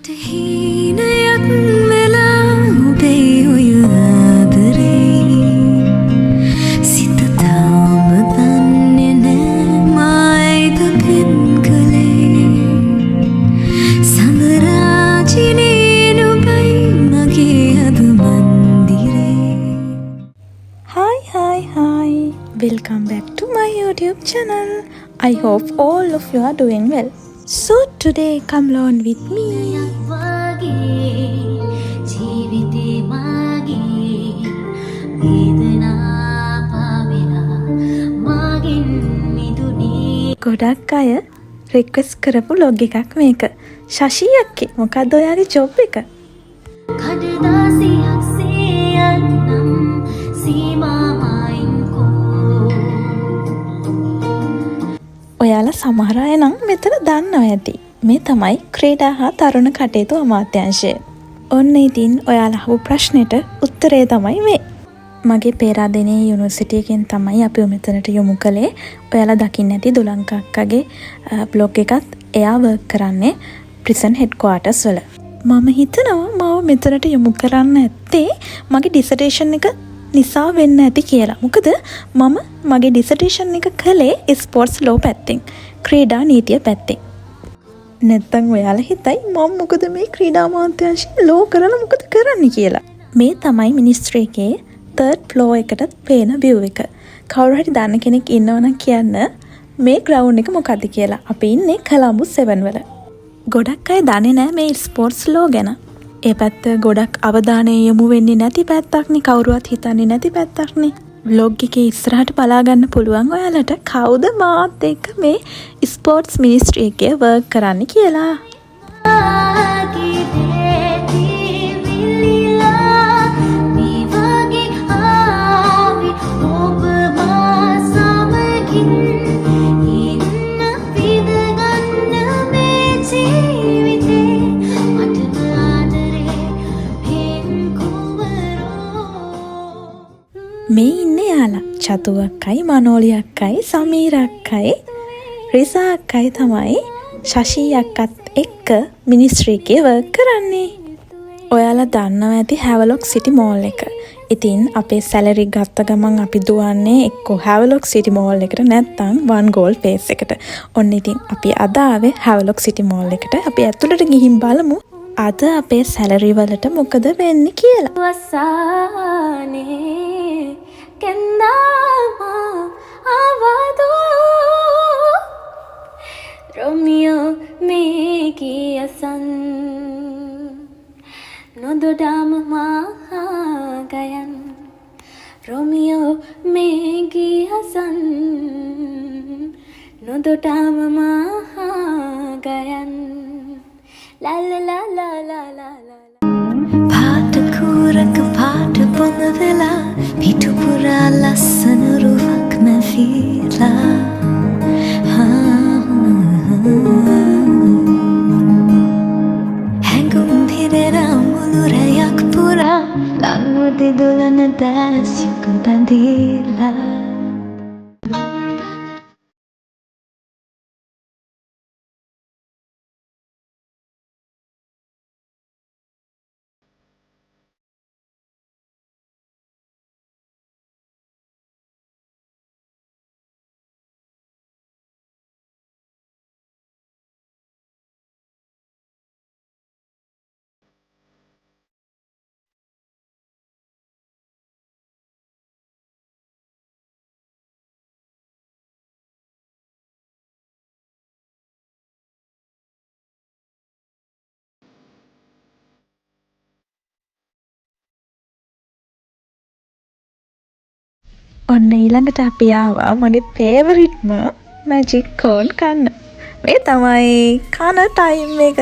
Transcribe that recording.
මට හීනයක් වෙලා ඔබේ ඔය ආදරේ සිත තාම දන්නේ නෑ මායිද පෙම් කළේ සඳරාජිනේ නුඹයි මගේ අද මන්දිරේ. Hi. Welcome back to my YouTube channel. I hope all of you are doing well. So today come learn with me. ගොඩක් අය රික්වෙස්ට් කරපු ලොග් එකක් මේක. ශෂි අක්කේ මොකද්ද ඔයාගේ ජොබ් එක? කඩදාසියක් සියන්නම් සීමාවයින්කෝ. ඔයාලා සමහර අය නම් මෙතන දන්නවා ඇති. මේ තමයි ක්‍රීඩා හා තරුණ කටයුතු අමාත්‍යාංශය. ඔන්න ඉතින් ඔයාලා අහපු ප්‍රශ්නෙට උත්තරය තමයි මේ. මගේ පේරාදෙණිය යුනිවර්සිටි එකෙන් තමයි අපි මෙතනට යොමු කළේ. ඔයාලා දකින්න ඇති දුලංක අක්කගේ බ්ලොග් එකත් එයා වර්ක් කරන්නේ ප්‍රිසන් හෙඩ්ක්වාටර්ස් වල. මම හිතනවා මාව මෙතනට යොමු කරන්න ඇත්තේ මගේ ඩිසර්ටේෂන් එක නිසා වෙන්න ඇති කියලා. මොකද මම මගේ ඩිසර්ටේෂන් එක කළේ ස්පෝර්ට්ස් ලෝ පැත්තෙන්, ක්‍රීඩා නීතිය පැත්තෙන්. නැත්තම් ඔයාලා හිතයි මම මොකද මේ ක්‍රීඩා අමාත්‍යාංශයේ ලෝ කරලා මොකද කරන්නේ කියලා. මේ තමයි මිනිස්ට්‍රි එකේ third floor එකටත් පේන view එක. කවුරු හරි දන්න කෙනෙක් ඉන්නවනම් කියන්න මේ ground එක මොකද්ද කියලා. අපි ඉන්නේ කොලම්බස් 7 වල. ගොඩක් අය දන්නේ නැහැ මේ ස්පෝර්ට්ස් ලෝ ගැන. ඒ පැත්ත ගොඩක් අවධානය යොමු වෙන්නේ නැති පැත්තක්නේ. කවුරුවත් හිතන්නේ නැති පැත්තක්නේ. vlog එකේ ඉස්සරහට බලා ගන්න පුළුවන් ඔයාලට කවුද මාත් එක්ක මේ ස්පෝර්ට්ස් මිනිස්ට්‍රි එකේ work කරන්නේ කියලා. මේ ඉන්නේ යාලා චතු අක්කයි, මනෝලි අක්කයි, සමීර අක්කයි, රිසා අක්කයි තමයි ශෂි අක්කත් එක්ක මිනිස්ට්‍රි එකේ වර්ක් කරන්නේ. ඔයාලා දන්නවා ඇති හැවලොක් සිටි මෝල් එක. ඉතින් අපේ සැලරි ගත්ත ගමන් අපි දුවන්නේ එක්කෝ හැවලොක් සිටි මෝල් එකට නැත්නම් වන් ගෝල් පේස් එකට. ඔන්න ඉතින් අපි අද ආවේ හැවලොක් සිටි මෝල් එකට. අපි ඇතුළට ගිහින් බලමු අද අපේ සැලරි වලට මොකද වෙන්නේ කියලා. වසානේ කෙන්දාමා ආවදෝ රොමියෝ මේ කියසන් නොදොඩාම මාගයන් රොමියෝ මේ කියසන් නොදොඩාම මාගයන් ලා ලා ලා ලා ලා පාට කුරක පාට පොන වෙලා පිටු පුරා ලස්සන රුවක් නැවිලා හැඟුම් පිරෙනා මුළුරයක් පුරා ලංවුදි දුලන දැස් යක බැඳීලා. ඔන්න ඊළඟට අපි ආවා මගේ ෆේවරිට්ම මැජික් කෝන් කන්න. මේ තමයි කන ටයිම් එක.